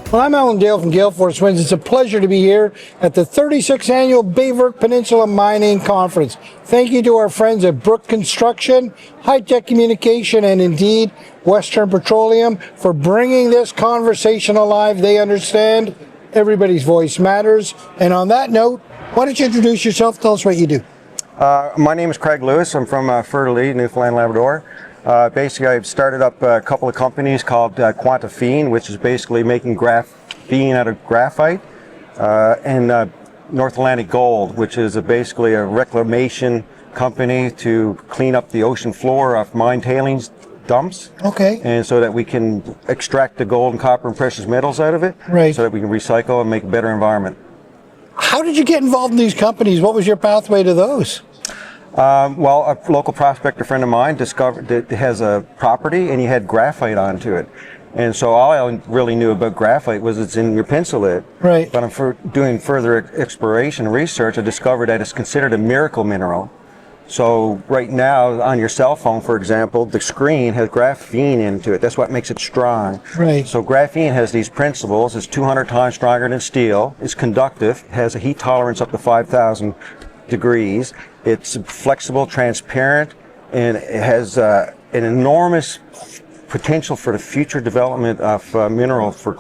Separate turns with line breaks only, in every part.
Well, I'm Alan Dale from Gale Force Wins. It's a pleasure to be here at the 36th Annual Baie Peninsula Mining Conference. Thank you to our friends at Brook Construction, High Tech Communication, and indeed Western Petroleum for bringing this conversation alive. They understand everybody's voice matters. And on that note, why don't you introduce yourself? Tell us what you do.
My name is Craig Lewis. I'm from Verte, Newfoundland and Labrador. Basically, I've started up a couple of companies called Quantaphene, which is basically making graphene out of graphite, and North Atlantic Gold, which is basically a reclamation company to clean up the ocean floor off mine tailings dumps.
Okay.
And so that we can extract the gold and copper and precious metals out of it,
right,
so that we can recycle and make a better environment.
How did you get involved in these companies? What was your pathway to those?
Well, a local prospector friend of mine discovered that it has a property and he had graphite onto it. And so all I really knew about graphite was it's in your pencil.
Right.
But I'm doing further exploration and research, I discovered that it's considered a miracle mineral. So right now on your cell phone, for example, the screen has graphene into it. That's what makes it strong.
Right.
So graphene has these principles. It's 200 times stronger than steel. It's conductive. It has a heat tolerance up to 5,000 degrees. It's flexible, transparent, and it has an enormous potential for the future development of minerals, for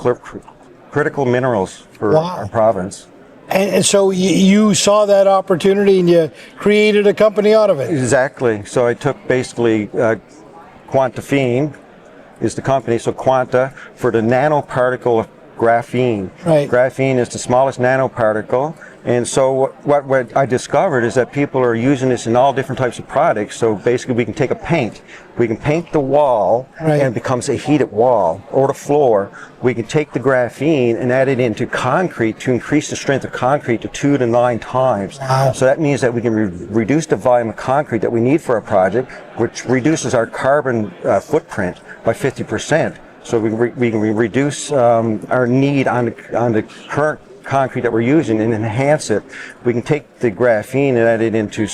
critical minerals for our province.
And so you saw that opportunity and you created a company out of it.
Exactly. So I took basically Quantaphene is the company, so Quanta for the nanoparticle of graphene.
Right.
Graphene is the smallest nanoparticle. And so what I discovered is that people are using this in all different types of products. So basically we can take a paint. We can paint the wall, right, and it becomes a heated wall, or the floor. We can take the graphene and add it into concrete to increase the strength of concrete to 2 to 9 times.
Wow.
So that means that we can reduce the volume of concrete that we need for a project, which reduces our carbon footprint by 50%. So we can reduce our need on the current concrete that we're using and enhance it. We can take the graphene and add it into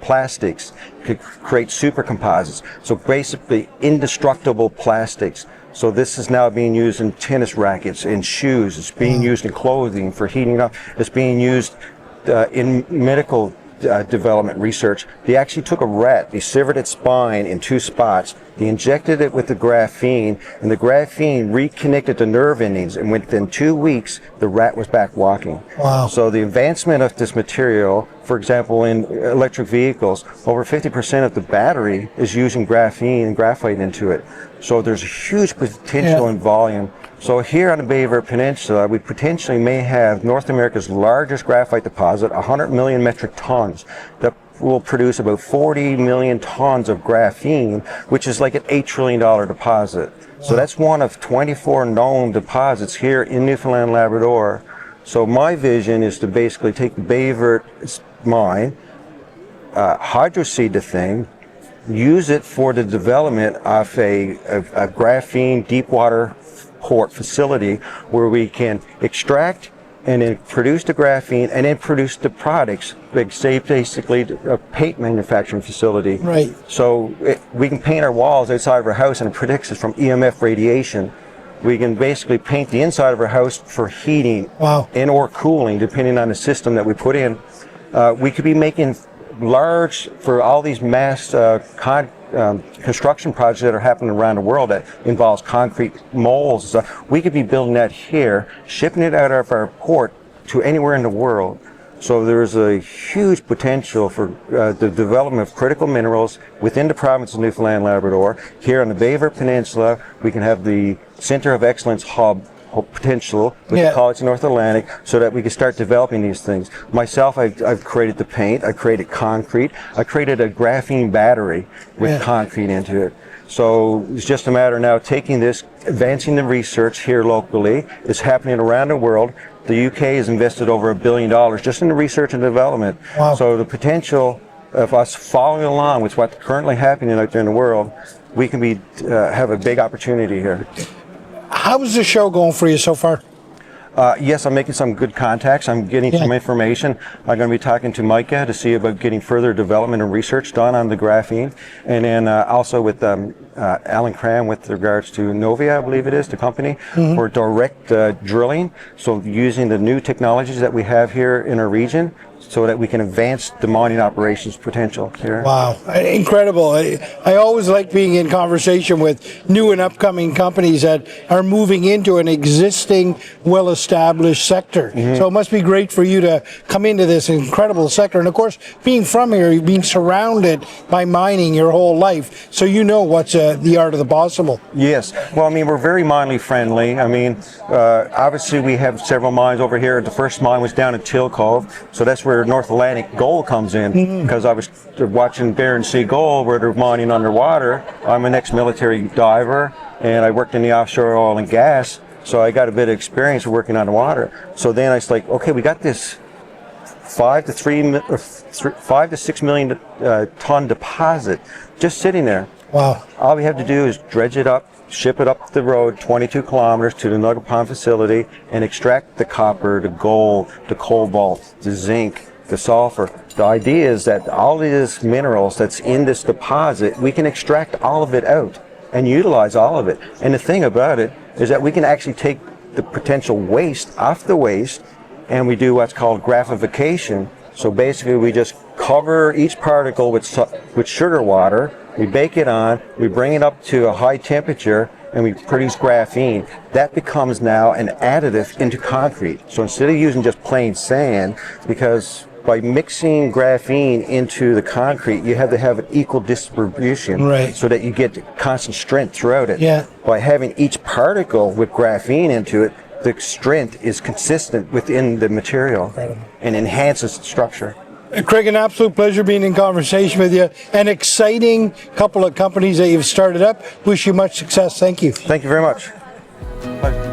plastics to create super composites. So basically indestructible plastics. So this is now being used in tennis rackets, in shoes. It's being used in clothing for heating up. It's being used in medical development research. They actually took a rat, they severed its spine in 2 spots, they injected it with the graphene, and the graphene reconnected the nerve endings, and within 2 weeks the rat was back walking.
Wow.
So the advancement of this material, for example in electric vehicles, over 50% of the battery is using graphene and graphite into it. So there's a huge potential in volume. So here on the Baie Peninsula, we potentially may have North America's largest graphite deposit, 100 million metric tons, that will produce about 40 million tons of graphene, which is like an $8 trillion deposit. So that's one of 24 known deposits here in Newfoundland and Labrador. So my vision is to basically take the Baie mine, hydroseed the thing, use it for the development of a graphene deep water port facility where we can extract and then produce the graphene and then produce the products, like say basically a paint manufacturing facility.
Right.
So we can paint our walls outside of our house and it protects us from EMF radiation. We can basically paint the inside of our house for heating.
Wow.
And or cooling, depending on the system that we put in. We could be making large, for all these mass construction projects that are happening around the world that involves concrete molds and stuff, we could be building that here, shipping it out of our port to anywhere in the world. So there's a huge potential for the development of critical minerals within the province of Newfoundland and Labrador. Here on the Baie Peninsula, we can have the Center of Excellence hub potential with the College of North Atlantic, so that we can start developing these things. Myself, I've created the paint, I created concrete, I created a graphene battery with concrete into it. So it's just a matter now of taking this, advancing the research here locally. It's happening around the world. The UK has invested over $1 billion just in the research and development.
Wow.
So the potential of us following along with what's currently happening out there in the world, we can have a big opportunity here.
How's the show going for you so far?
Yes, I'm making some good contacts. I'm getting some information. I'm going to be talking to Micah to see about getting further development and research done on the graphene. And then also with Alan Cram with regards to Novia, I believe it is, the company, for direct drilling. So using the new technologies that we have here in our region so that we can advance the mining operations potential here.
Wow, incredible. I always like being in conversation with new and upcoming companies that are moving into an existing, well-established sector. So it must be great for you to come into this incredible sector. And of course, being from here, you've been surrounded by mining your whole life, so you know what's the art of the possible.
Yes. Well, I mean, we're very minely friendly. I mean, obviously we have several mines over here. The first mine was down in Till Cove, so that's where North Atlantic Gold comes in, because I was watching Barron Sea Gold where they're mining underwater. I'm an ex-military diver, and I worked in the offshore oil and gas, so I got a bit of experience working underwater. So then I was like, okay, we got this 5 to 6 million ton deposit just sitting there.
Wow.
All we have to do is dredge it up, ship it up the road 22 kilometers to the Nugget Pond facility, and extract the copper, the gold, the cobalt, the zinc, the sulfur. The idea is that all of these minerals that's in this deposit, we can extract all of it out and utilize all of it. And the thing about it is that we can actually take the potential waste off the waste, and we do what's called graphification. So basically we just cover each particle with sugar water, we bake it on, we bring it up to a high temperature, and we produce graphene. That becomes now an additive into concrete. So instead of using just plain sand, because by mixing graphene into the concrete, you have to have an equal distribution,
right,
so that you get constant strength throughout it.
Yeah.
By having each particle with graphene into it, the strength is consistent within the material and enhances the structure.
Craig, an absolute pleasure being in conversation with you. An exciting couple of companies that you've started up. Wish you much success. Thank you.
Thank you very much. Pleasure.